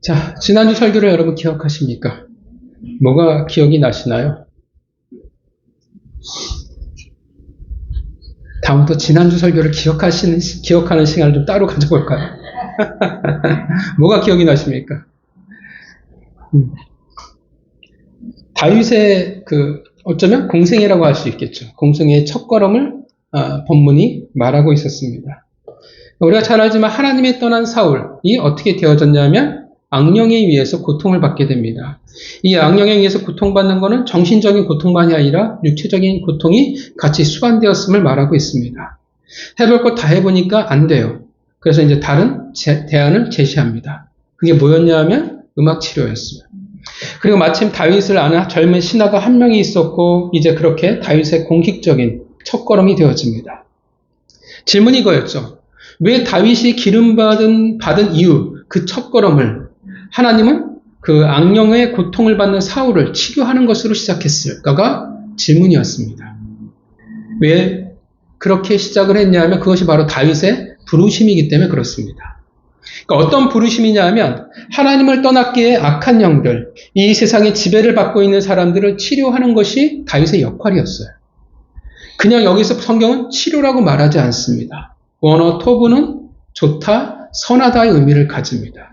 자, 지난주 설교를 여러분 기억하십니까? 뭐가 기억이 나시나요? 다음부터 지난주 설교를 기억하는 시간을 좀 따로 가져볼까요? 뭐가 기억이 나십니까? 다윗의 어쩌면 공생애라고 할 수 있겠죠. 공생애의 첫걸음을 본문이 말하고 있었습니다. 우리가 잘 알지만 하나님의 떠난 사울이 어떻게 되어졌냐면 악령에 의해서 고통을 받게 됩니다. 이 악령에 의해서 고통받는 것은 정신적인 고통만이 아니라 육체적인 고통이 같이 수반되었음을 말하고 있습니다. 해볼 것 다 해보니까 안 돼요. 그래서 이제 다른 대안을 제시합니다. 그게 뭐였냐 하면 음악치료였어요. 그리고 마침 다윗을 아는 젊은 신하가 한 명이 있었고 이제 그렇게 다윗의 공식적인 첫걸음이 되어집니다. 질문이 이거였죠. 왜 다윗이 기름받은 이유, 그 첫걸음을 하나님은 그 악령의 고통을 받는 사울을 치료하는 것으로 시작했을까가 질문이었습니다. 왜 그렇게 시작을 했냐면 그것이 바로 다윗의 부르심이기 때문에 그렇습니다. 그러니까 어떤 부르심이냐 하면 하나님을 떠났기에 악한 영들, 이 세상에 지배를 받고 있는 사람들을 치료하는 것이 다윗의 역할이었어요. 그냥 여기서 성경은 치료라고 말하지 않습니다. 원어 토부는 좋다, 선하다의 의미를 가집니다.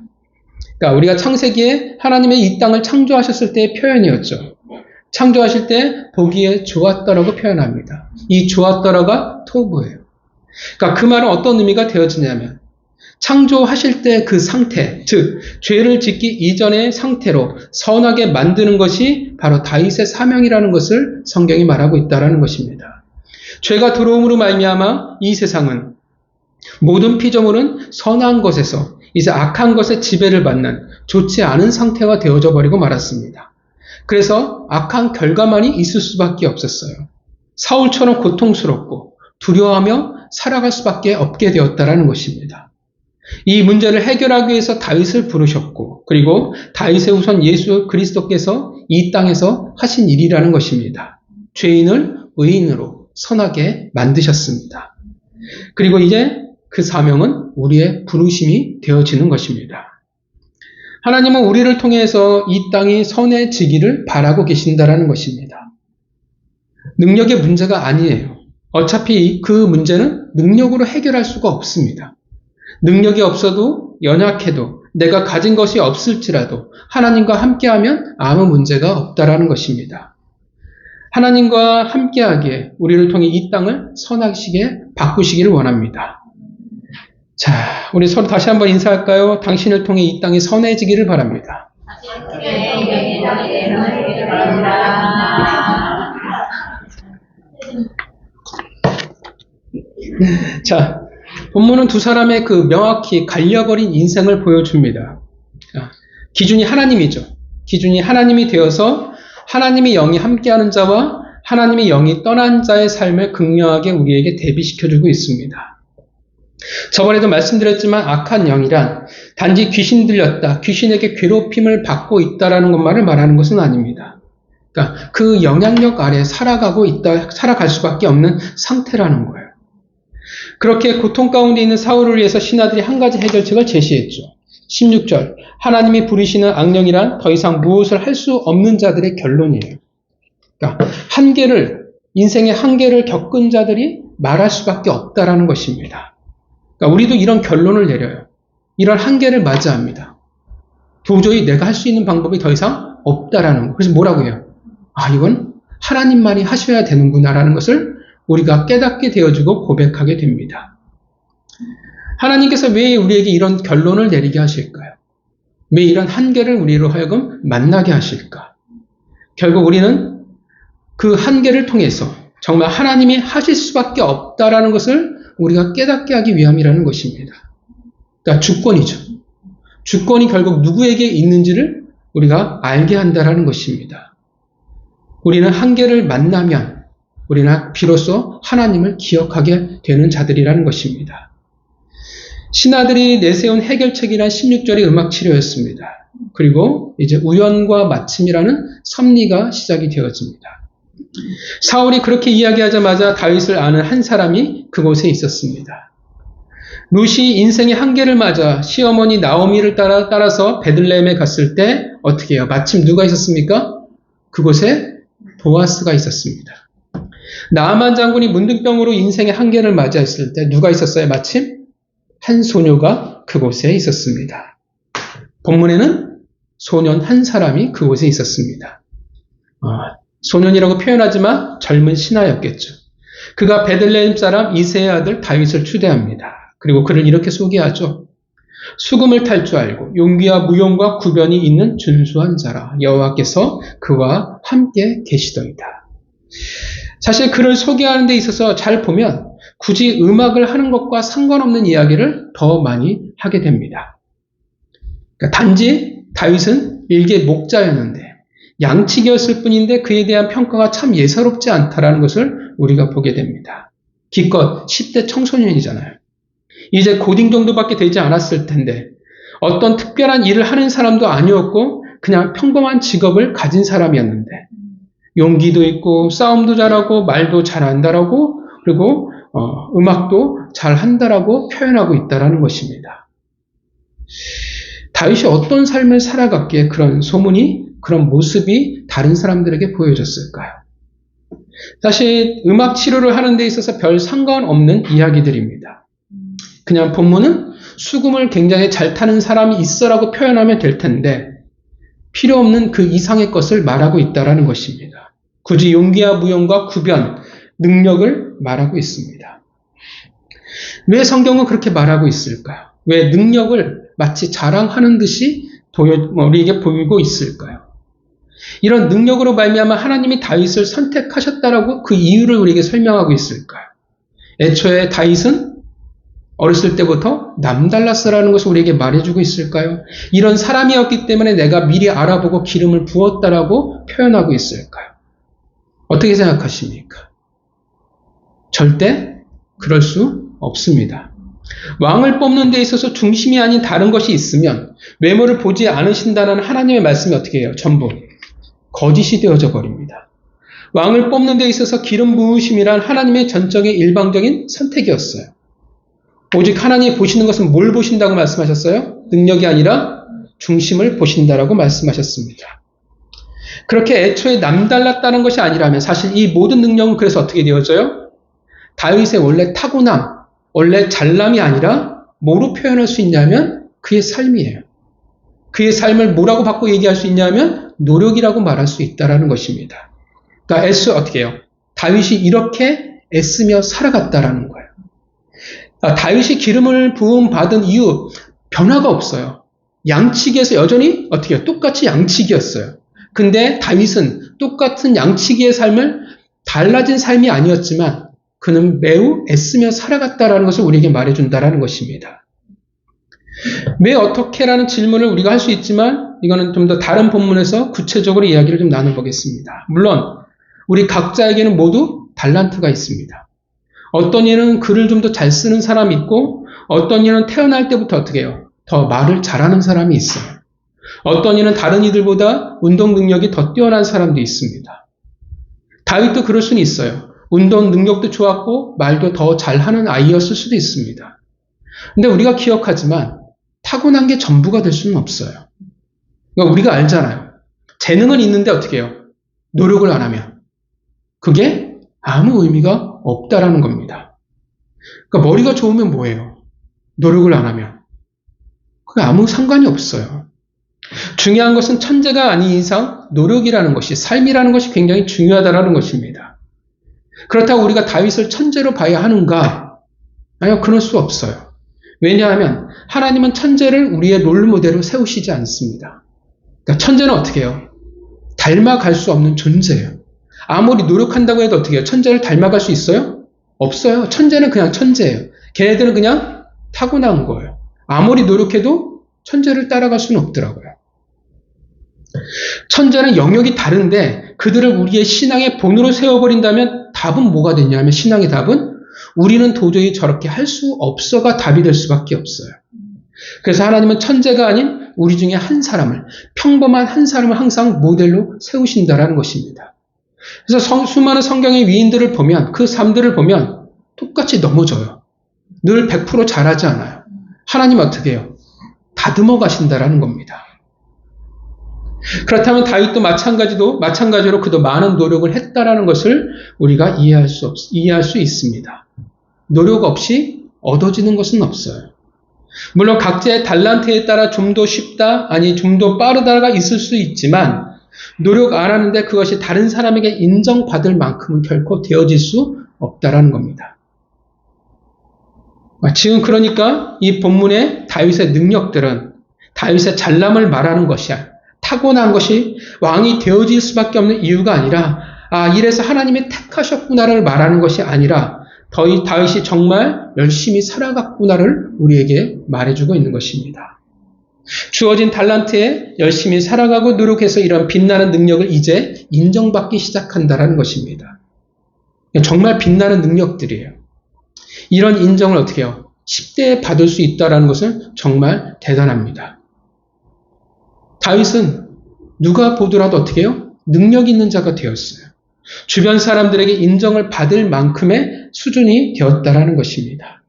그러니까 우리가 창세기에 하나님의 이 땅을 창조하셨을 때의 표현이었죠. 창조하실 때 보기에 좋았더라고 표현합니다. 이 좋았더라가 토부예요. 그러니까 그 말은 어떤 의미가 되어지냐면 창조하실 때 그 상태, 즉 죄를 짓기 이전의 상태로 선하게 만드는 것이 바로 다윗의 사명이라는 것을 성경이 말하고 있다는 것입니다. 죄가 들어옴으로 말미암아 이 세상은 모든 피조물은 선한 것에서 이제 악한 것의 지배를 받는 좋지 않은 상태가 되어져 버리고 말았습니다. 그래서 악한 결과만이 있을 수밖에 없었어요. 사울처럼 고통스럽고 두려워하며 살아갈 수밖에 없게 되었다는 것입니다. 이 문제를 해결하기 위해서 다윗을 부르셨고 그리고 다윗의 후손 예수 그리스도께서 이 땅에서 하신 일이라는 것입니다. 죄인을 의인으로 선하게 만드셨습니다. 그리고 이제 그 사명은 우리의 부르심이 되어지는 것입니다. 하나님은 우리를 통해서 이 땅이 선해지기를 바라고 계신다는 것입니다. 능력의 문제가 아니에요. 어차피 그 문제는 능력으로 해결할 수가 없습니다. 능력이 없어도 연약해도 내가 가진 것이 없을지라도 하나님과 함께하면 아무 문제가 없다라는 것입니다. 하나님과 함께하기에 우리를 통해 이 땅을 선하시게 바꾸시기를 원합니다. 자, 우리 서로 다시 한번 인사할까요? 당신을 통해 이 땅이 선해지기를 바랍니다. 자, 본문은 두 사람의 그 명확히 갈려버린 인생을 보여줍니다. 기준이 하나님이죠. 기준이 하나님이 되어서 하나님의 영이 함께하는 자와 하나님의 영이 떠난 자의 삶을 극명하게 우리에게 대비시켜주고 있습니다. 저번에도 말씀드렸지만 악한 영이란 단지 귀신 들렸다, 귀신에게 괴롭힘을 받고 있다라는 것만을 말하는 것은 아닙니다. 그러니까 그 영향력 아래 살아갈 수밖에 없는 상태라는 거예요. 그렇게 고통 가운데 있는 사울을 위해서 신하들이 한 가지 해결책을 제시했죠. 16절, 하나님이 부리시는 악령이란 더 이상 무엇을 할 수 없는 자들의 결론이에요. 그러니까 인생의 한계를 겪은 자들이 말할 수밖에 없다라는 것입니다. 그러니까 우리도 이런 결론을 내려요. 이런 한계를 맞이합니다. 도저히 내가 할 수 있는 방법이 더 이상 없다라는 거. 그래서 뭐라고 해요? 이건 하나님만이 하셔야 되는구나라는 것을 우리가 깨닫게 되어주고 고백하게 됩니다. 하나님께서 왜 우리에게 이런 결론을 내리게 하실까요? 왜 이런 한계를 우리로 하여금 만나게 하실까? 결국 우리는 그 한계를 통해서 정말 하나님이 하실 수밖에 없다라는 것을 우리가 깨닫게 하기 위함이라는 것입니다. 그러니까 주권이죠. 주권이 결국 누구에게 있는지를 우리가 알게 한다라는 것입니다. 우리는 한계를 만나면 우리는 비로소 하나님을 기억하게 되는 자들이라는 것입니다. 신하들이 내세운 해결책이란 16절의 음악치료였습니다. 그리고 이제 우연과 마침이라는 섭리가 시작이 되어집니다. 사울이 그렇게 이야기하자마자 다윗을 아는 한 사람이 그곳에 있었습니다. 룻이 인생의 한계를 맞아 시어머니 나오미를 따라서 베들레헴에 갔을 때 어떻게 해요? 마침 누가 있었습니까? 그곳에 보아스가 있었습니다. 나아만 장군이 문둥병으로 인생의 한계를 맞이했을 때 누가 있었어요? 마침 한 소녀가 그곳에 있었습니다. 본문에는 소년 한 사람이 그곳에 있었습니다. 소년이라고 표현하지만 젊은 신하였겠죠. 그가 베들레헴 사람 이새의 아들 다윗을 추대합니다. 그리고 그를 이렇게 소개하죠. 수금을 탈 줄 알고 용기와 무용과 구변이 있는 준수한 자라. 여호와께서 그와 함께 계시더이다. 사실 그를 소개하는 데 있어서 잘 보면 굳이 음악을 하는 것과 상관없는 이야기를 더 많이 하게 됩니다. 그러니까 단지 다윗은 일개 목자였는데 양치기였을 뿐인데 그에 대한 평가가 참 예사롭지 않다라는 것을 우리가 보게 됩니다. 기껏 10대 청소년이잖아요. 이제 고딩 정도밖에 되지 않았을 텐데 어떤 특별한 일을 하는 사람도 아니었고 그냥 평범한 직업을 가진 사람이었는데 용기도 있고 싸움도 잘하고 말도 잘한다라고 그리고 음악도 잘한다라고 표현하고 있다라는 것입니다. 다윗이 어떤 삶을 살아갔기에 그런 소문이 그런 모습이 다른 사람들에게 보여졌을까요? 사실 음악 치료를 하는 데 있어서 별 상관없는 이야기들입니다. 그냥 본문은 수금을 굉장히 잘 타는 사람이 있어라고 표현하면 될 텐데 필요 없는 그 이상의 것을 말하고 있다라는 것입니다. 굳이 용기와 무용과 구변, 능력을 말하고 있습니다. 왜 성경은 그렇게 말하고 있을까요? 왜 능력을 마치 자랑하는 듯이 우리에게 보이고 있을까요? 이런 능력으로 말미암아 하나님이 다윗을 선택하셨다라고 그 이유를 우리에게 설명하고 있을까요? 애초에 다윗은 어렸을 때부터 남달랐어라는 것을 우리에게 말해주고 있을까요? 이런 사람이었기 때문에 내가 미리 알아보고 기름을 부었다라고 표현하고 있을까요? 어떻게 생각하십니까? 절대 그럴 수 없습니다. 왕을 뽑는 데 있어서 중심이 아닌 다른 것이 있으면 외모를 보지 않으신다는 하나님의 말씀이 어떻게 해요? 전부 거짓이 되어져 버립니다. 왕을 뽑는 데 있어서 기름 부으심이란 하나님의 전적인 일방적인 선택이었어요. 오직 하나님이 보시는 것은 뭘 보신다고 말씀하셨어요? 능력이 아니라 중심을 보신다라고 말씀하셨습니다. 그렇게 애초에 남달랐다는 것이 아니라면 사실 이 모든 능력은 그래서 어떻게 되어져요? 다윗의 원래 타고남, 원래 잘남이 아니라 뭐로 표현할 수 있냐면 그의 삶이에요. 그의 삶을 뭐라고 바꿔 얘기할 수 있냐면 노력이라고 말할 수 있다라는 것입니다. 그러니까 어떻게 해요? 다윗이 이렇게 애쓰며 살아갔다라는 거예요. 다윗이 기름을 부음 받은 이유 변화가 없어요. 양치기에서 여전히 어떻게 해요? 똑같이 양치기였어요. 근데 다윗은 똑같은 양치기의 삶을 달라진 삶이 아니었지만 그는 매우 애쓰며 살아갔다라는 것을 우리에게 말해준다라는 것입니다. 왜 어떻게라는 질문을 우리가 할 수 있지만 이거는 좀 더 다른 본문에서 구체적으로 이야기를 좀 나눠보겠습니다. 물론 우리 각자에게는 모두 달란트가 있습니다. 어떤 이는 글을 좀 더 잘 쓰는 사람이 있고 어떤 이는 태어날 때부터 어떻게 해요? 더 말을 잘하는 사람이 있어요. 어떤 이는 다른 이들보다 운동 능력이 더 뛰어난 사람도 있습니다. 다윗도 그럴 수는 있어요. 운동 능력도 좋았고 말도 더 잘하는 아이였을 수도 있습니다. 근데 우리가 기억하지만 타고난 게 전부가 될 수는 없어요. 그러니까 우리가 알잖아요. 재능은 있는데 어떻게 해요? 노력을 안 하면. 그게 아무 의미가 없다라는 겁니다. 그러니까 머리가 좋으면 뭐예요? 노력을 안 하면. 그게 아무 상관이 없어요. 중요한 것은 천재가 아닌 이상 노력이라는 것이, 삶이라는 것이 굉장히 중요하다라는 것입니다. 그렇다고 우리가 다윗을 천재로 봐야 하는가? 아니요, 그럴 수 없어요. 왜냐하면 하나님은 천재를 우리의 롤모델로 세우시지 않습니다. 그러니까 천재는 어떻게 해요? 닮아갈 수 없는 존재예요. 아무리 노력한다고 해도 어떻게 해요? 천재를 닮아갈 수 있어요? 없어요. 천재는 그냥 천재예요. 걔네들은 그냥 타고난 거예요. 아무리 노력해도 천재를 따라갈 수는 없더라고요. 천재는 영역이 다른데 그들을 우리의 신앙의 본으로 세워버린다면 답은 뭐가 되냐면 신앙의 답은 우리는 도저히 저렇게 할 수 없어가 답이 될 수밖에 없어요. 그래서 하나님은 천재가 아닌 우리 중에 한 사람을, 평범한 한 사람을 항상 모델로 세우신다라는 것입니다. 그래서 수많은 성경의 위인들을 보면 그 삶들을 보면 똑같이 넘어져요. 늘 100% 잘하지 않아요. 하나님 어떻게 해요? 다듬어 가신다라는 겁니다. 그렇다면 다윗도 마찬가지로 그도 많은 노력을 했다라는 것을 우리가 이해할 수 있습니다. 노력 없이 얻어지는 것은 없어요. 물론 각자의 달란트에 따라 좀 더 쉽다, 아니 좀 더 빠르다가 있을 수 있지만 노력 안 하는데 그것이 다른 사람에게 인정받을 만큼은 결코 되어질 수 없다라는 겁니다. 지금 그러니까 이 본문의 다윗의 능력들은 다윗의 잘남을 말하는 것이야. 타고난 것이 왕이 되어질 수밖에 없는 이유가 아니라 이래서 하나님이 택하셨구나를 말하는 것이 아니라 다윗이 정말 열심히 살아갔구나를 우리에게 말해주고 있는 것입니다. 주어진 달란트에 열심히 살아가고 노력해서 이런 빛나는 능력을 이제 인정받기 시작한다는 것입니다. 정말 빛나는 능력들이에요. 이런 인정을 어떻게 해요? 10대에 받을 수 있다는 것은 정말 대단합니다. 다윗은 누가 보더라도 어떻게 해요? 능력 있는 자가 되었어요. 주변 사람들에게 인정을 받을 만큼의 수준이 되었다라는 것입니다.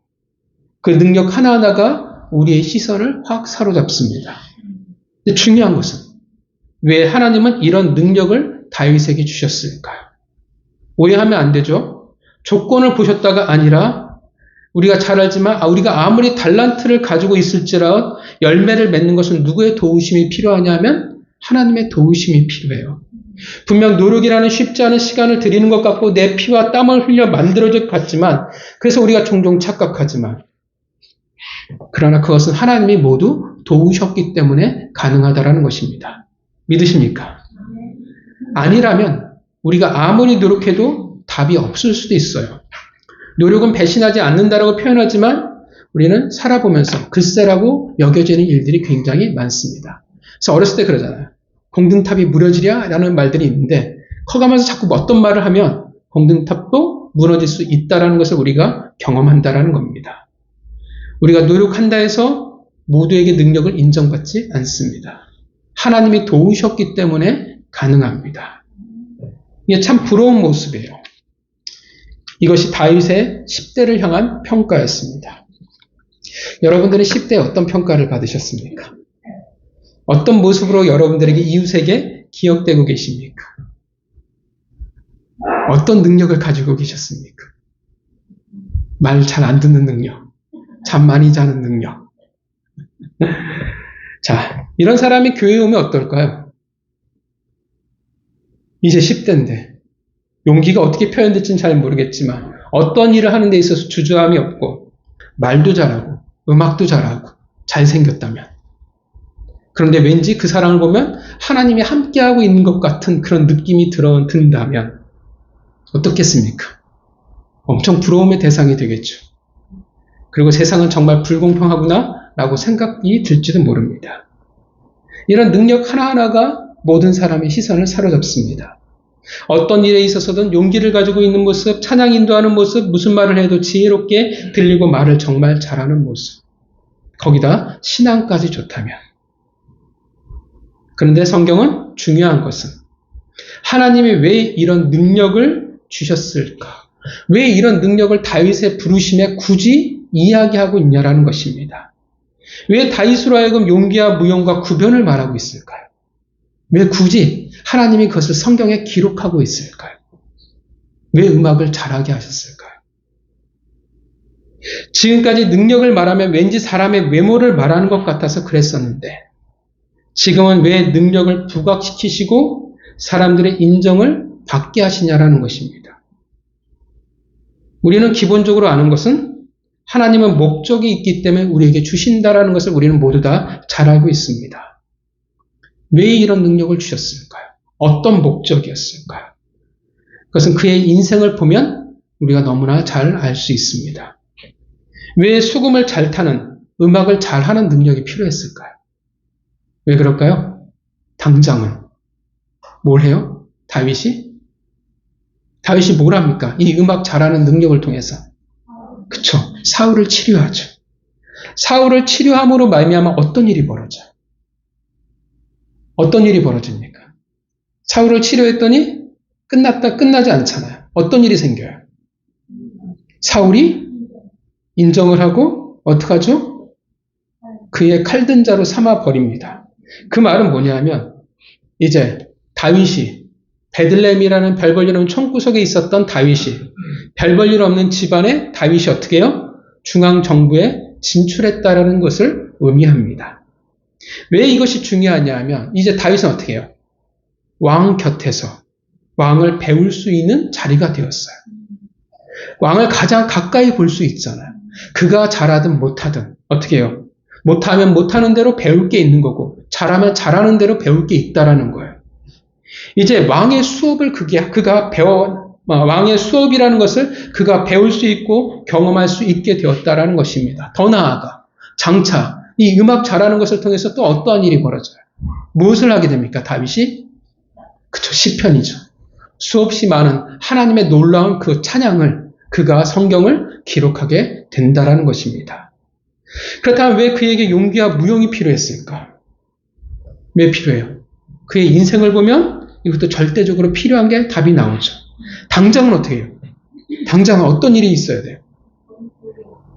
그 능력 하나하나가 우리의 시선을 확 사로잡습니다. 근데 중요한 것은 왜 하나님은 이런 능력을 다윗에게 주셨을까요? 오해하면 안 되죠. 조건을 보셨다가 아니라 우리가 잘 알지만 우리가 아무리 달란트를 가지고 있을지라도 열매를 맺는 것은 누구의 도우심이 필요하냐면 하나님의 도우심이 필요해요. 분명 노력이라는 쉽지 않은 시간을 들이는 것 같고 내 피와 땀을 흘려 만들어질 것 같지만 그래서 우리가 종종 착각하지만 그러나 그것은 하나님이 모두 도우셨기 때문에 가능하다라는 것입니다. 믿으십니까? 아니라면 우리가 아무리 노력해도 답이 없을 수도 있어요. 노력은 배신하지 않는다라고 표현하지만 우리는 살아보면서 글쎄라고 여겨지는 일들이 굉장히 많습니다. 그래서 어렸을 때 그러잖아요. 공든탑이 무너지랴? 라는 말들이 있는데 커가면서 자꾸 어떤 말을 하면 공든탑도 무너질 수 있다는 것을 우리가 경험한다는 겁니다. 우리가 노력한다 해서 모두에게 능력을 인정받지 않습니다. 하나님이 도우셨기 때문에 가능합니다. 이게 참 부러운 모습이에요. 이것이 다윗의 10대를 향한 평가였습니다. 여러분들은 10대에 어떤 평가를 받으셨습니까? 어떤 모습으로 여러분들에게 이웃에게 기억되고 계십니까? 어떤 능력을 가지고 계셨습니까? 말 잘 안 듣는 능력, 잠 많이 자는 능력. 자, 이런 사람이 교회에 오면 어떨까요? 이제 10대인데 용기가 어떻게 표현될지는 잘 모르겠지만 어떤 일을 하는 데 있어서 주저함이 없고 말도 잘하고 음악도 잘하고 잘생겼다면 그런데 왠지 그 사람을 보면 하나님이 함께하고 있는 것 같은 그런 느낌이 든다면 어떻겠습니까? 엄청 부러움의 대상이 되겠죠. 그리고 세상은 정말 불공평하구나 라고 생각이 들지도 모릅니다. 이런 능력 하나하나가 모든 사람의 시선을 사로잡습니다. 어떤 일에 있어서든 용기를 가지고 있는 모습, 찬양 인도하는 모습, 무슨 말을 해도 지혜롭게 들리고 말을 정말 잘하는 모습. 거기다 신앙까지 좋다면. 그런데 성경은 중요한 것은 하나님이 왜 이런 능력을 주셨을까? 왜 이런 능력을 다윗의 부르심에 굳이 이야기하고 있냐라는 것입니다. 왜 다윗으로 하여금 용기와 무용과 구변을 말하고 있을까요? 왜 굳이 하나님이 그것을 성경에 기록하고 있을까요? 왜 음악을 잘하게 하셨을까요? 지금까지 능력을 말하면 왠지 사람의 외모를 말하는 것 같아서 그랬었는데 지금은 왜 능력을 부각시키시고 사람들의 인정을 받게 하시냐라는 것입니다. 우리는 기본적으로 아는 것은 하나님은 목적이 있기 때문에 우리에게 주신다라는 것을 우리는 모두 다 잘 알고 있습니다. 왜 이런 능력을 주셨을까요? 어떤 목적이었을까요? 그것은 그의 인생을 보면 우리가 너무나 잘 알 수 있습니다. 왜 수금을 잘 타는, 음악을 잘하는 능력이 필요했을까요? 왜 그럴까요? 당장은 뭘 해요? 다윗이 뭘 합니까? 이 음악 잘하는 능력을 통해서 그쵸? 사울을 치료하죠. 사울을 치료함으로 말미암아 어떤 일이 벌어져요? 어떤 일이 벌어집니까? 사울을 치료했더니 끝나지 않잖아요. 어떤 일이 생겨요? 사울이 인정을 하고 어떡하죠? 그의 칼든 자로 삼아 버립니다. 그 말은 뭐냐면 이제 다윗이 베들레헴이라는 별 볼 일 없는 총구석에 있었던 다윗이 별 볼 일 없는 집안에 다윗이 어떻게 해요? 중앙 정부에 진출했다라는 것을 의미합니다. 왜 이것이 중요하냐 하면 이제 다윗은 어떻게 해요? 왕 곁에서 왕을 배울 수 있는 자리가 되었어요. 왕을 가장 가까이 볼 수 있잖아요. 그가 잘하든 못하든 어떻게 해요? 못하면 못하는 대로 배울 게 있는 거고 잘하면 잘하는 대로 배울 게 있다라는 거예요. 이제 왕의 수업을 왕의 수업이라는 것을 그가 배울 수 있고 경험할 수 있게 되었다라는 것입니다. 더 나아가 장차 이 음악 잘하는 것을 통해서 또 어떠한 일이 벌어져요? 무엇을 하게 됩니까? 다윗이? 그쵸, 시편이죠. 수없이 많은 하나님의 놀라운 그 찬양을 그가 성경을 기록하게 된다라는 것입니다. 그렇다면 왜 그에게 용기와 무용이 필요했을까? 왜 필요해요? 그의 인생을 보면 이것도 절대적으로 필요한 게 답이 나오죠. 당장은 어떻게 해요? 당장은 어떤 일이 있어야 돼요?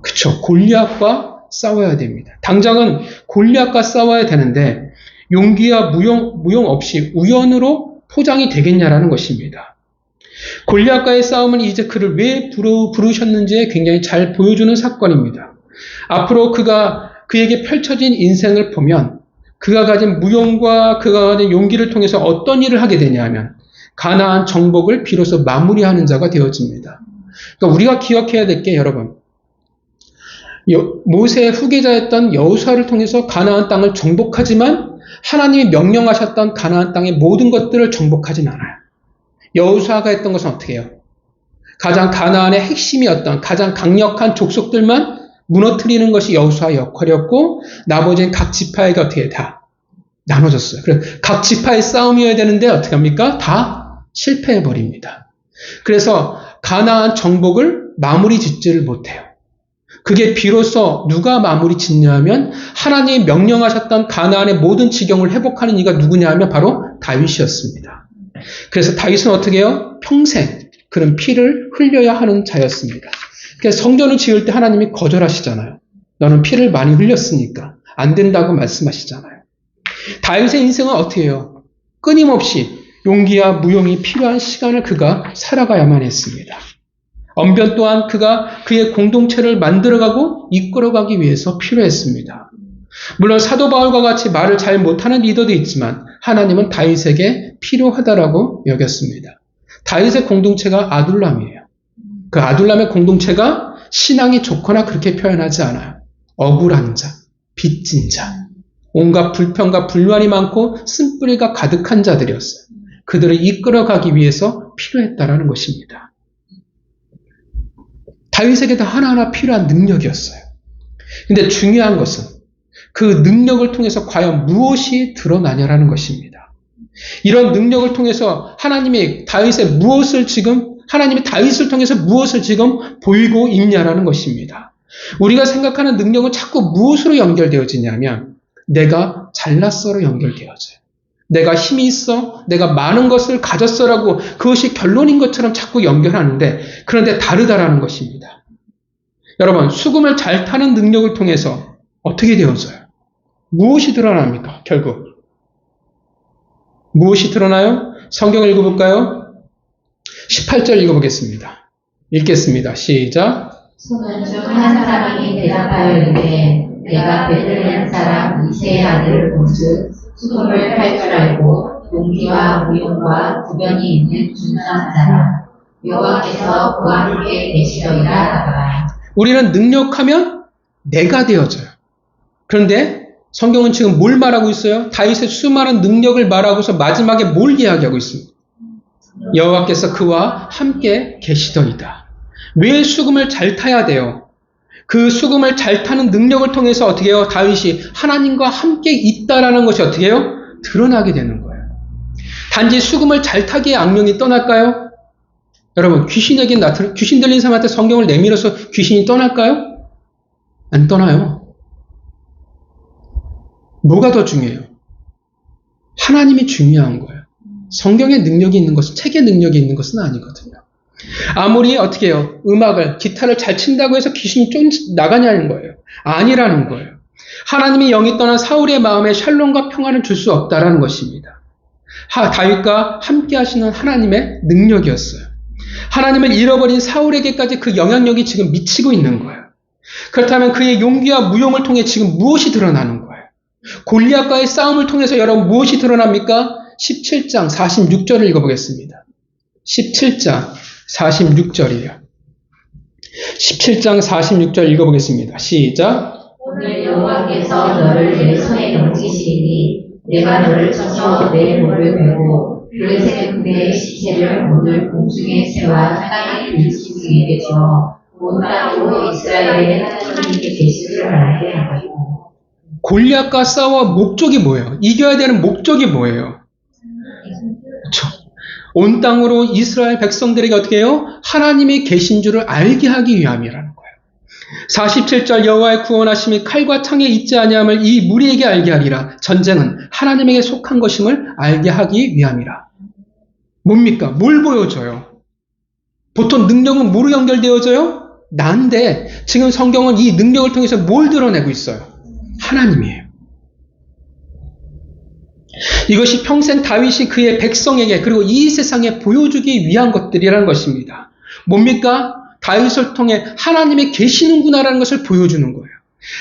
그쵸, 골리앗과 싸워야 됩니다. 당장은 골리앗과 싸워야 되는데 용기와 무용 없이 우연으로 포장이 되겠냐라는 것입니다. 골리앗과의 싸움은 이제 그를 왜 부르셨는지에 굉장히 잘 보여주는 사건입니다. 앞으로 그에게 펼쳐진 인생을 보면 그가 가진 무용과 그가 가진 용기를 통해서 어떤 일을 하게 되냐 하면 가나안 정복을 비로소 마무리하는 자가 되어집니다. 그러니까 우리가 기억해야 될 게 여러분, 모세의 후계자였던 여호수아를 통해서 가나안 땅을 정복하지만 하나님이 명령하셨던 가나안 땅의 모든 것들을 정복하진 않아요. 여호수아가 했던 것은 어떻게 해요? 가장 가나안의 핵심이었던 가장 강력한 족속들만 무너뜨리는 것이 여호수아의 역할이었고 나머지는 각 지파에게 어떻게 다 나눠졌어요. 그래서 각 지파의 싸움이어야 되는데 어떻게 합니까? 다 실패해버립니다. 그래서 가나안 정복을 마무리 짓지를 못해요. 그게 비로소 누가 마무리 짓냐 하면 하나님이 명령하셨던 가나안의 모든 지경을 회복하는 이가 누구냐 하면 바로 다윗이었습니다. 그래서 다윗은 어떻게 해요? 평생 그런 피를 흘려야 하는 자였습니다. 그래서 성전을 지을 때 하나님이 거절하시잖아요. 너는 피를 많이 흘렸으니까 안 된다고 말씀하시잖아요. 다윗의 인생은 어떻게 해요? 끊임없이 용기와 무용이 필요한 시간을 그가 살아가야만 했습니다. 언변 또한 그가 그의 공동체를 만들어가고 이끌어가기 위해서 필요했습니다. 물론 사도 바울과 같이 말을 잘 못하는 리더도 있지만 하나님은 다윗에게 필요하다라고 여겼습니다. 다윗의 공동체가 아둘람이에요. 그 아둘람의 공동체가 신앙이 좋거나 그렇게 표현하지 않아요. 억울한 자, 빚진 자, 온갖 불평과 불만이 많고 쓴뿌리가 가득한 자들이었어요. 그들을 이끌어가기 위해서 필요했다라는 것입니다. 다윗에게도 하나하나 필요한 능력이었어요. 근데 중요한 것은 그 능력을 통해서 과연 무엇이 드러나냐라는 것입니다. 이런 능력을 통해서 하나님이 다윗을 통해서 무엇을 지금 보이고 있냐라는 것입니다. 우리가 생각하는 능력은 자꾸 무엇으로 연결되어지냐면 내가 잘났어로 연결되어져요. 내가 힘이 있어, 내가 많은 것을 가졌어라고 그것이 결론인 것처럼 자꾸 연결하는데 그런데 다르다라는 것입니다. 여러분, 수금을 잘 타는 능력을 통해서 어떻게 되어져요? 무엇이 드러납니까? 결국 무엇이 드러나요? 성경을 읽어볼까요? 18절 읽어보겠습니다. 읽겠습니다. 시작. 소문 중 한 사람이 대답하여 이르되 내가 베들레헴 사람 이새의 아들을 본즉 수금을 탈 줄 알고 용기와 무용과 구변이 있는 준수한 자라. 여호와께서 그와 함께 계시더이다 하더라. 우리는 능력하면 내가 되어져요. 그런데 성경은 지금 뭘 말하고 있어요? 다윗의 수많은 능력을 말하고서 마지막에 뭘 이야기하고 있습니다? 여호와께서 그와 함께 계시더이다. 왜 수금을 잘 타야 돼요? 그 수금을 잘 타는 능력을 통해서 어떻게 해요? 다윗이 하나님과 함께 있다라는 것이 어떻게 해요? 드러나게 되는 거예요. 단지 수금을 잘 타기에 악령이 떠날까요? 여러분, 귀신 들린 사람한테 성경을 내밀어서 귀신이 떠날까요? 안 떠나요. 뭐가 더 중요해요? 하나님이 중요한 거예요. 성경의 능력이 있는 것은, 책의 능력이 있는 것은 아니거든요. 아무리 어떻게 해요? 기타를 잘 친다고 해서 귀신이 좀 나가냐는 거예요. 아니라는 거예요. 하나님이 영이 떠난 사울의 마음에 샬롬과 평안을 줄 수 없다라는 것입니다. 다윗과 함께 하시는 하나님의 능력이었어요. 하나님을 잃어버린 사울에게까지 그 영향력이 지금 미치고 있는 거예요. 그렇다면 그의 용기와 무용을 통해 지금 무엇이 드러나는 거예요? 골리앗과의 싸움을 통해서 여러분 무엇이 드러납니까? 17장 46절을 읽어보겠습니다. 17장 46절이에요. 17장 46절 읽어보겠습니다. 시작. 오늘 여호와께서 너를 내 손에 넘기시리니 내가 너를 쳐서 내 목을 베고 블레셋 그대의 시체를 오늘 공중의 새와 땅의 들짐승에게 주어 온 땅으로 이스라엘의 하나님께 계시를 알게 하고. 골리앗과 싸워 목적이 뭐예요? 이겨야 되는 목적이 뭐예요? 그렇죠. 온 땅으로 이스라엘 백성들에게 어떻게 해요? 하나님이 계신 줄을 알게 하기 위함이라는 거예요. 47절 여호와의 구원하심이 칼과 창에 있지 아니함을 이 무리에게 알게 하리라. 전쟁은 하나님에게 속한 것임을 알게 하기 위함이라. 뭡니까? 뭘 보여줘요? 보통 능력은 뭐로 연결되어져요? 나인데 지금 성경은 이 능력을 통해서 뭘 드러내고 있어요? 하나님이에요. 이것이 평생 다윗이 그의 백성에게 그리고 이 세상에 보여주기 위한 것들이라는 것입니다. 뭡니까? 다윗을 통해 하나님이 계시는구나라는 것을 보여주는 거예요.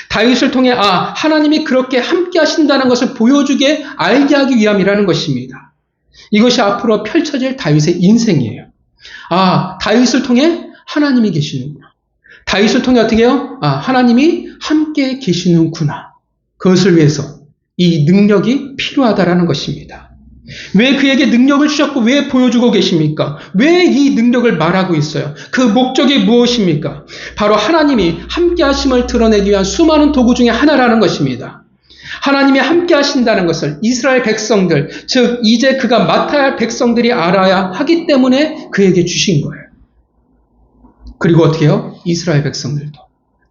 다윗을 통해 하나님이 그렇게 함께 하신다는 것을 보여주게 알게 하기 위함이라는 것입니다. 이것이 앞으로 펼쳐질 다윗의 인생이에요. 다윗을 통해 하나님이 계시는구나. 다윗을 통해 어떻게 해요? 하나님이 함께 계시는구나. 그것을 위해서 이 능력이 필요하다라는 것입니다. 왜 그에게 능력을 주셨고 왜 보여주고 계십니까? 왜 이 능력을 말하고 있어요? 그 목적이 무엇입니까? 바로 하나님이 함께 하심을 드러내기 위한 수많은 도구 중에 하나라는 것입니다. 하나님이 함께 하신다는 것을 이스라엘 백성들, 즉 이제 그가 맡아야 할 백성들이 알아야 하기 때문에 그에게 주신 거예요. 그리고 어떻게 해요? 이스라엘 백성들도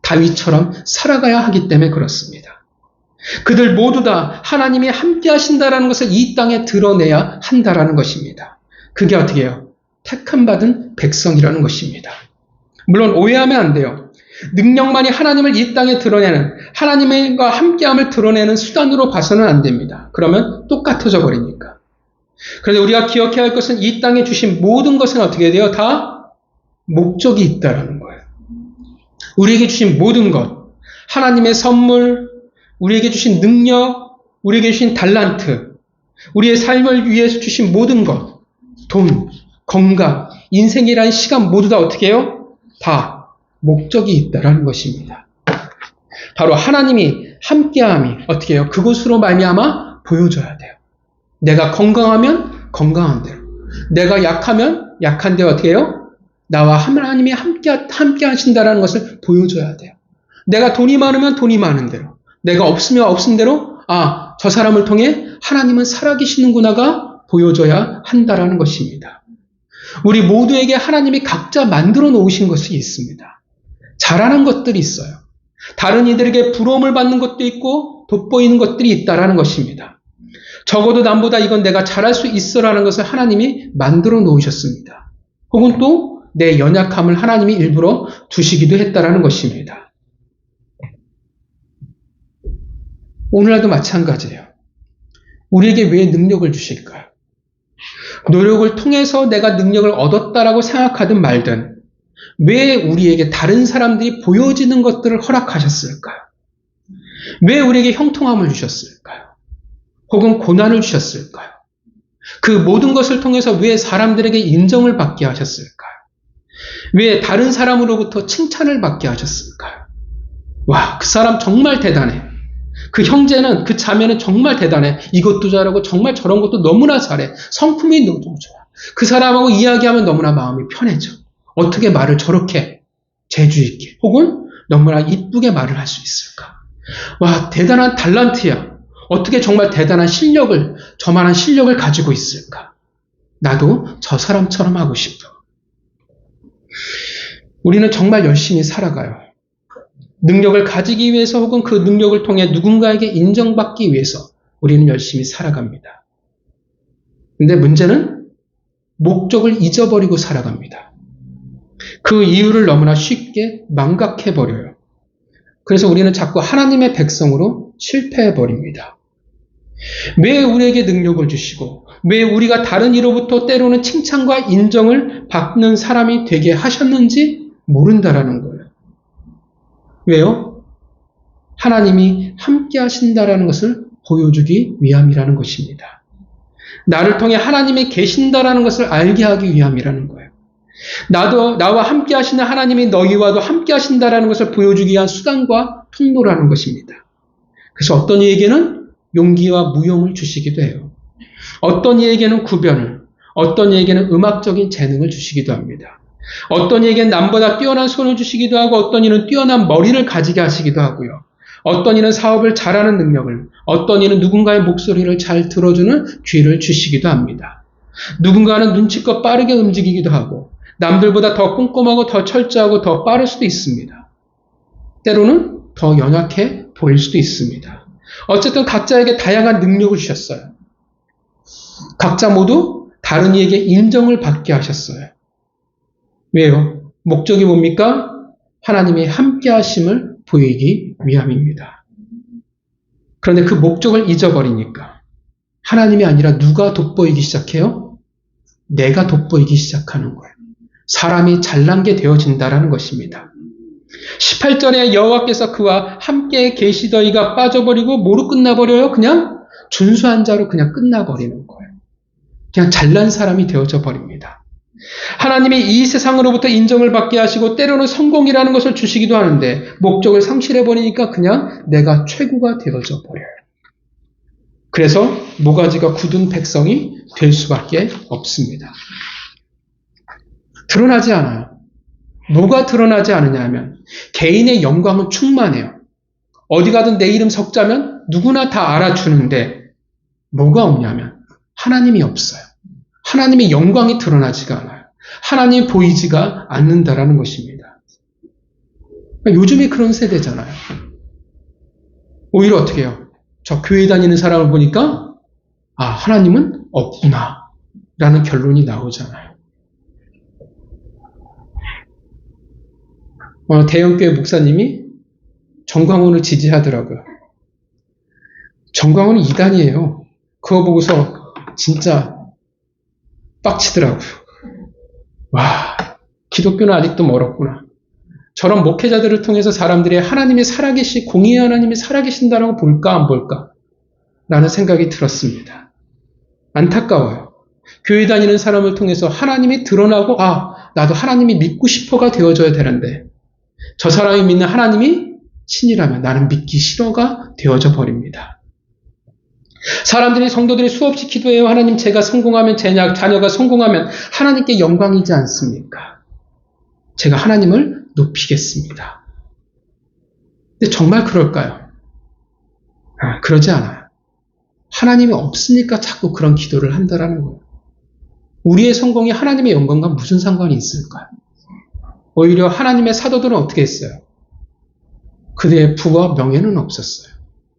다윗처럼 살아가야 하기 때문에 그렇습니다. 그들 모두 다 하나님이 함께 하신다라는 것을 이 땅에 드러내야 한다라는 것입니다. 그게 어떻게 해요? 택함받은 백성이라는 것입니다. 물론 오해하면 안 돼요. 능력만이 하나님을 이 땅에 드러내는, 하나님과 함께함을 드러내는 수단으로 봐서는 안 됩니다. 그러면 똑같아져 버리니까. 그런데 우리가 기억해야 할 것은 이 땅에 주신 모든 것은 어떻게 돼요? 다 목적이 있다라는 거예요. 우리에게 주신 모든 것, 하나님의 선물, 우리에게 주신 능력, 우리에게 주신 달란트, 우리의 삶을 위해서 주신 모든 것, 돈, 건강, 인생이라는 시간 모두 다 어떻게 해요? 다 목적이 있다라는 것입니다. 바로 하나님이 함께함이 어떻게 해요? 그것으로 말미암아 보여줘야 돼요. 내가 건강하면 건강한 대로, 내가 약하면 약한 대로 어떻게 해요? 나와 하나님이 함께 하신다라는 것을 보여줘야 돼요. 내가 돈이 많으면 돈이 많은 대로, 내가 없으면 없은 대로 저 사람을 통해 하나님은 살아계시는구나가 보여져야 한다라는 것입니다. 우리 모두에게 하나님이 각자 만들어 놓으신 것이 있습니다. 잘하는 것들이 있어요. 다른 이들에게 부러움을 받는 것도 있고 돋보이는 것들이 있다라는 것입니다. 적어도 남보다 이건 내가 잘할 수 있어라는 것을 하나님이 만들어 놓으셨습니다. 혹은 또 내 연약함을 하나님이 일부러 두시기도 했다라는 것입니다. 오늘날도 마찬가지예요. 우리에게 왜 능력을 주실까요? 노력을 통해서 내가 능력을 얻었다라고 생각하든 말든 왜 우리에게 다른 사람들이 보여지는 것들을 허락하셨을까요? 왜 우리에게 형통함을 주셨을까요? 혹은 고난을 주셨을까요? 그 모든 것을 통해서 왜 사람들에게 인정을 받게 하셨을까요? 왜 다른 사람으로부터 칭찬을 받게 하셨을까요? 와, 그 사람 정말 대단해. 그 형제는, 그 자매는 정말 대단해. 이것도 잘하고 정말 저런 것도 너무나 잘해. 성품이 너무 좋아. 그 사람하고 이야기하면 너무나 마음이 편해져. 어떻게 말을 저렇게 재주 있게 혹은 너무나 이쁘게 말을 할 수 있을까? 와, 대단한 달란트야. 어떻게 정말 대단한 실력을, 저만한 실력을 가지고 있을까? 나도 저 사람처럼 하고 싶어. 우리는 정말 열심히 살아가요. 능력을 가지기 위해서 혹은 그 능력을 통해 누군가에게 인정받기 위해서 우리는 열심히 살아갑니다. 근데 문제는 목적을 잊어버리고 살아갑니다. 그 이유를 너무나 쉽게 망각해버려요. 그래서 우리는 자꾸 하나님의 백성으로 실패해버립니다. 왜 우리에게 능력을 주시고 왜 우리가 다른 이로부터 때로는 칭찬과 인정을 받는 사람이 되게 하셨는지 모른다라는 거예요. 왜요? 하나님이 함께 하신다라는 것을 보여주기 위함이라는 것입니다. 나를 통해 하나님이 계신다라는 것을 알게 하기 위함이라는 거예요. 나와 함께 하시는 하나님이 너희와도 함께 하신다라는 것을 보여주기 위한 수단과 통로라는 것입니다. 그래서 어떤 이에게는 용기와 무용을 주시기도 해요. 어떤 이에게는 구변을, 어떤 이에게는 음악적인 재능을 주시기도 합니다. 어떤 이에게는 남보다 뛰어난 손을 주시기도 하고 어떤 이는 뛰어난 머리를 가지게 하시기도 하고요. 어떤 이는 사업을 잘하는 능력을, 어떤 이는 누군가의 목소리를 잘 들어주는 귀를 주시기도 합니다. 누군가는 눈치껏 빠르게 움직이기도 하고 남들보다 더 꼼꼼하고 더 철저하고 더 빠를 수도 있습니다. 때로는 더 연약해 보일 수도 있습니다. 어쨌든 각자에게 다양한 능력을 주셨어요. 각자 모두 다른 이에게 인정을 받게 하셨어요. 왜요? 목적이 뭡니까? 하나님의 함께 하심을 보이기 위함입니다. 그런데 그 목적을 잊어버리니까 하나님이 아니라 누가 돋보이기 시작해요? 내가 돋보이기 시작하는 거예요. 사람이 잘난 게 되어진다라는 것입니다. 18절에 여호와께서 그와 함께 계시더이가 빠져버리고 뭐로 끝나버려요? 그냥 준수한 자로 그냥 끝나버리는 거예요. 그냥 잘난 사람이 되어져 버립니다. 하나님이 이 세상으로부터 인정을 받게 하시고 때로는 성공이라는 것을 주시기도 하는데 목적을 상실해버리니까 그냥 내가 최고가 되어져 버려요. 그래서 모가지가 굳은 백성이 될 수밖에 없습니다. 드러나지 않아요. 뭐가 드러나지 않느냐 하면 개인의 영광은 충만해요. 어디 가든 내 이름 석자면 누구나 다 알아주는데 뭐가 없냐면 하나님이 없어요. 하나님의 영광이 드러나지가 않아요. 하나님이 보이지가 않는다라는 것입니다. 요즘이 그런 세대잖아요. 오히려 어떻게 해요? 저 교회 다니는 사람을 보니까 하나님은 없구나 라는 결론이 나오잖아요. 대형교회 목사님이 정광훈을 지지하더라고요. 정광훈은 이단이에요. 그거 보고서 진짜 빡치더라고요. 와, 기독교는 아직도 멀었구나. 저런 목회자들을 통해서 사람들이 하나님이 살아계시, 공의의 하나님이 살아계신다라고 볼까 안 볼까? 라는 생각이 들었습니다. 안타까워요. 교회 다니는 사람을 통해서 하나님이 드러나고 나도 하나님이 믿고 싶어가 되어져야 되는데 저 사람이 믿는 하나님이 신이라면 나는 믿기 싫어가 되어져 버립니다. 사람들이 성도들이 수없이 기도해요. 하나님 제가 성공하면 제 자녀가 성공하면 하나님께 영광이지 않습니까? 제가 하나님을 높이겠습니다. 근데 정말 그럴까요? 그러지 않아요. 하나님이 없으니까 자꾸 그런 기도를 한다라는 거예요. 우리의 성공이 하나님의 영광과 무슨 상관이 있을까요? 오히려 하나님의 사도들은 어떻게 했어요? 그들의 부와 명예는 없었어요.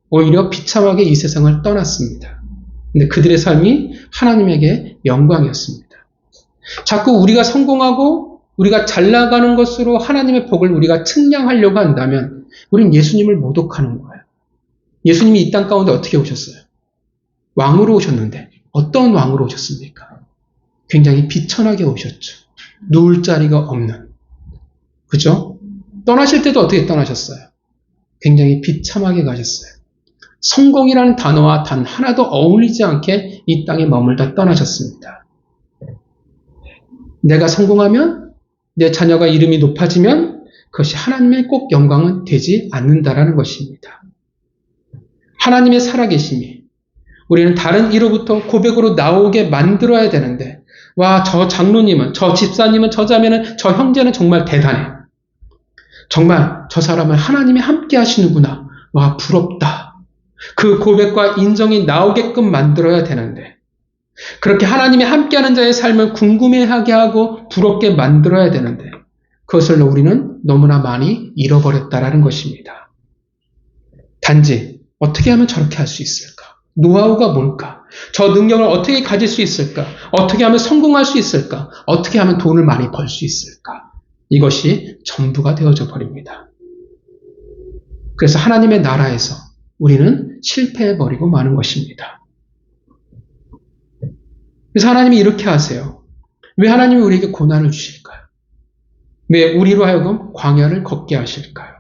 오히려 비참하게 이 세상을 떠났습니다. 근데 그들의 삶이 하나님에게 영광이었습니다. 자꾸 우리가 성공하고 우리가 잘 나가는 것으로 하나님의 복을 우리가 측량하려고 한다면 우린 예수님을 모독하는 거예요. 예수님이 이 땅 가운데 어떻게 오셨어요? 왕으로 오셨는데 어떤 왕으로 오셨습니까? 굉장히 비천하게 오셨죠. 누울 자리가 없는. 그죠? 떠나실 때도 어떻게 떠나셨어요? 굉장히 비참하게 가셨어요. 성공이라는 단어와 단 하나도 어울리지 않게 이 땅에 머물다 떠나셨습니다. 내가 성공하면, 내 자녀가 이름이 높아지면 그것이 하나님의 꼭 영광은 되지 않는다라는 것입니다. 하나님의 살아계심이 우리는 다른 이로부터 고백으로 나오게 만들어야 되는데 저 장로님은, 저 집사님은, 저 자매는, 저 형제는 정말 대단해. 정말 저 사람은 하나님이 함께 하시는구나. 부럽다. 그 고백과 인정이 나오게끔 만들어야 되는데 그렇게 하나님이 함께하는 자의 삶을 궁금해하게 하고 부럽게 만들어야 되는데 그것을 우리는 너무나 많이 잃어버렸다라는 것입니다. 단지 어떻게 하면 저렇게 할 수 있을까? 노하우가 뭘까? 저 능력을 어떻게 가질 수 있을까? 어떻게 하면 성공할 수 있을까? 어떻게 하면 돈을 많이 벌 수 있을까? 이것이 전부가 되어져 버립니다. 그래서 하나님의 나라에서 우리는 실패해버리고 마는 것입니다. 그래서 하나님이 이렇게 하세요. 왜 하나님이 우리에게 고난을 주실까요? 왜 우리로 하여금 광야를 걷게 하실까요?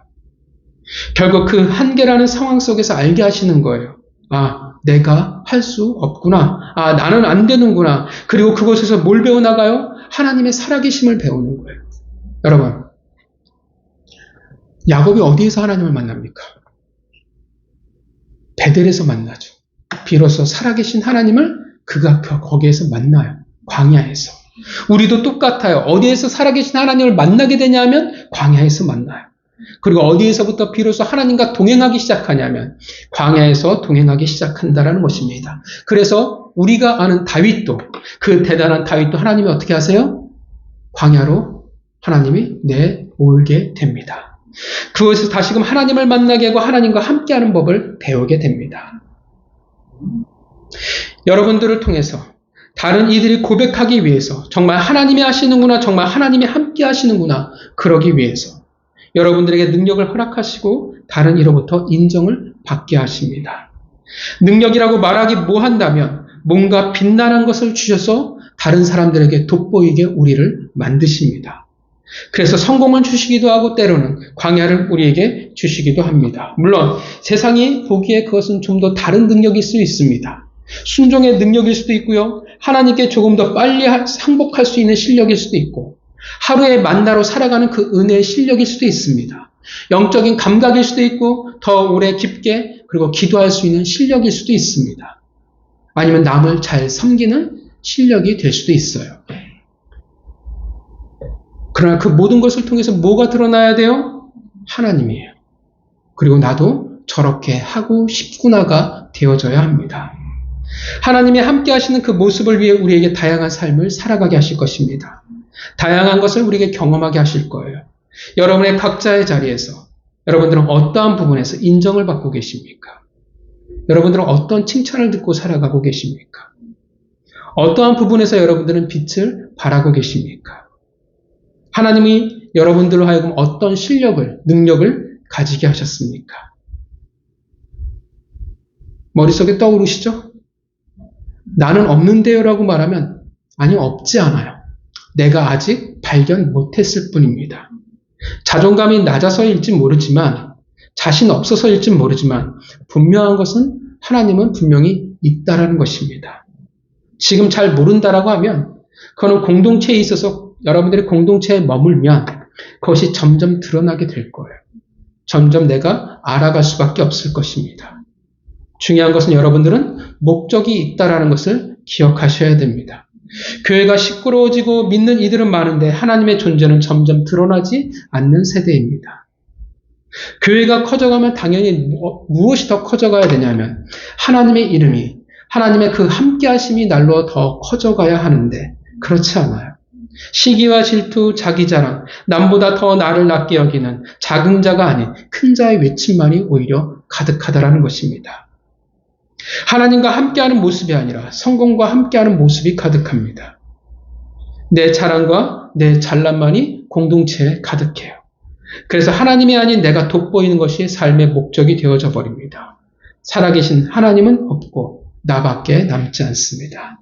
결국 그 한계라는 상황 속에서 알게 하시는 거예요. 아, 내가 할 수 없구나. 아, 나는 안 되는구나. 그리고 그곳에서 뭘 배워나가요? 하나님의 살아계심을 배우는 거예요. 여러분, 야곱이 어디에서 하나님을 만납니까? 베델에서 만나죠. 비로소 살아계신 하나님을 그가 거기에서 만나요. 광야에서. 우리도 똑같아요. 어디에서 살아계신 하나님을 만나게 되냐면 광야에서 만나요. 그리고 어디에서부터 비로소 하나님과 동행하기 시작하냐면 광야에서 동행하기 시작한다라는 것입니다. 그래서 우리가 아는 다윗도, 그 대단한 다윗도 하나님이 어떻게 하세요? 광야로 하나님이 내몰게 됩니다. 그것에서 다시금 하나님을 만나게 하고 하나님과 함께하는 법을 배우게 됩니다. 여러분들을 통해서 다른 이들이 고백하기 위해서 정말 하나님이 하시는구나, 정말 하나님이 함께 하시는구나, 그러기 위해서 여러분들에게 능력을 허락하시고 다른 이로부터 인정을 받게 하십니다. 능력이라고 말하기 뭐한다면 뭔가 빛나는 것을 주셔서 다른 사람들에게 돋보이게 우리를 만드십니다. 그래서 성공을 주시기도 하고 때로는 광야를 우리에게 주시기도 합니다. 물론 세상이 보기에 그것은 좀 더 다른 능력일 수 있습니다. 순종의 능력일 수도 있고요. 하나님께 조금 더 빨리 항복할 수 있는 실력일 수도 있고 하루의 만나로 살아가는 그 은혜의 실력일 수도 있습니다. 영적인 감각일 수도 있고 더 오래 깊게 그리고 기도할 수 있는 실력일 수도 있습니다. 아니면 남을 잘 섬기는 실력이 될 수도 있어요. 그러나 그 모든 것을 통해서 뭐가 드러나야 돼요? 하나님이에요. 그리고 나도 저렇게 하고 싶구나가 되어져야 합니다. 하나님이 함께 하시는 그 모습을 위해 우리에게 다양한 삶을 살아가게 하실 것입니다. 다양한 것을 우리에게 경험하게 하실 거예요. 여러분의 각자의 자리에서 여러분들은 어떠한 부분에서 인정을 받고 계십니까? 여러분들은 어떤 칭찬을 듣고 살아가고 계십니까? 어떠한 부분에서 여러분들은 빛을 발하고 계십니까? 하나님이 여러분들로 하여금 어떤 실력을, 능력을 가지게 하셨습니까? 머릿속에 떠오르시죠? 나는 없는데요 라고 말하면 아니, 없지 않아요. 내가 아직 발견 못했을 뿐입니다. 자존감이 낮아서일지 모르지만, 자신 없어서일지 모르지만 분명한 것은 하나님은 분명히 있다라는 것입니다. 지금 잘 모른다라고 하면 그거는 공동체에 있어서 여러분들이 공동체에 머물면 그것이 점점 드러나게 될 거예요. 점점 내가 알아갈 수밖에 없을 것입니다. 중요한 것은 여러분들은 목적이 있다라는 것을 기억하셔야 됩니다. 교회가 시끄러워지고 믿는 이들은 많은데 하나님의 존재는 점점 드러나지 않는 세대입니다. 교회가 커져가면 당연히 무엇이 더 커져가야 되냐면 하나님의 이름이, 하나님의 그 함께하심이 날로 더 커져가야 하는데 그렇지 않아요. 시기와 질투, 자기자랑, 남보다 더 나를 낮게 여기는 작은 자가 아닌 큰 자의 외침만이 오히려 가득하다라는 것입니다. 하나님과 함께하는 모습이 아니라 성공과 함께하는 모습이 가득합니다. 내 자랑과 내 잘난만이 공동체에 가득해요. 그래서 하나님이 아닌 내가 돋보이는 것이 삶의 목적이 되어져 버립니다. 살아계신 하나님은 없고 나밖에 남지 않습니다.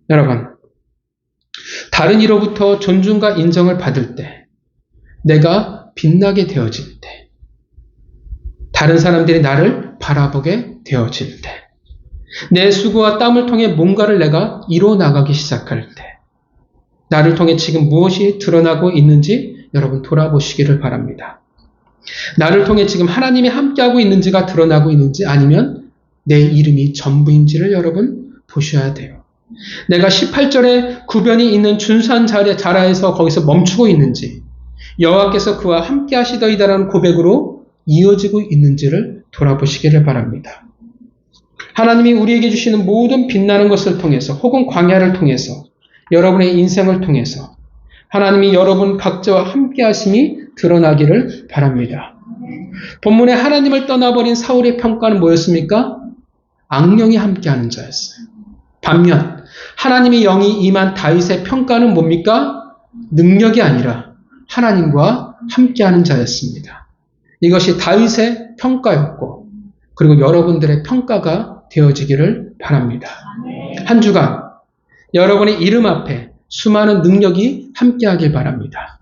여러분, 다른 이로부터 존중과 인정을 받을 때, 내가 빛나게 되어질 때, 다른 사람들이 나를 바라보게 되어질 때, 내 수고와 땀을 통해 뭔가를 내가 이뤄나가기 시작할 때, 나를 통해 지금 무엇이 드러나고 있는지 여러분 돌아보시기를 바랍니다. 나를 통해 지금 하나님이 함께하고 있는지가 드러나고 있는지 아니면 내 이름이 전부인지를 여러분 보셔야 돼요. 내가 18절에 구변이 있는 준수한 자라에서 거기서 멈추고 있는지, 여호와께서 그와 함께 하시더이다라는 고백으로 이어지고 있는지를 돌아보시기를 바랍니다. 하나님이 우리에게 주시는 모든 빛나는 것을 통해서 혹은 광야를 통해서 여러분의 인생을 통해서 하나님이 여러분 각자와 함께 하심이 드러나기를 바랍니다. 본문에 하나님을 떠나버린 사울의 평가는 뭐였습니까? 악령이 함께하는 자였어요. 반면 하나님이 영이 임한 다윗의 평가는 뭡니까? 능력이 아니라 하나님과 함께하는 자였습니다. 이것이 다윗의 평가였고 그리고 여러분들의 평가가 되어지기를 바랍니다. 한 주간 여러분의 이름 앞에 수많은 능력이 함께하길 바랍니다.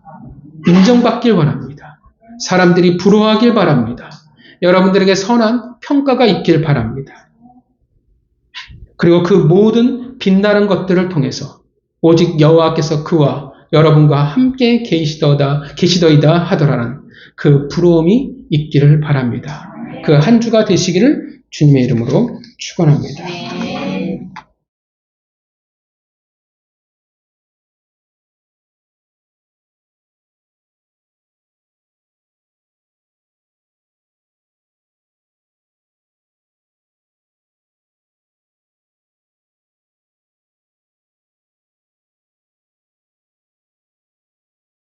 인정받길 바랍니다. 사람들이 부러워하길 바랍니다. 여러분들에게 선한 평가가 있길 바랍니다. 그리고 그 모든 빛나는 것들을 통해서 오직 여호와께서 그와 여러분과 함께 계시더이다 하더라는 그 부러움이 있기를 바랍니다. 그 한 주가 되시기를 주님의 이름으로 축원합니다.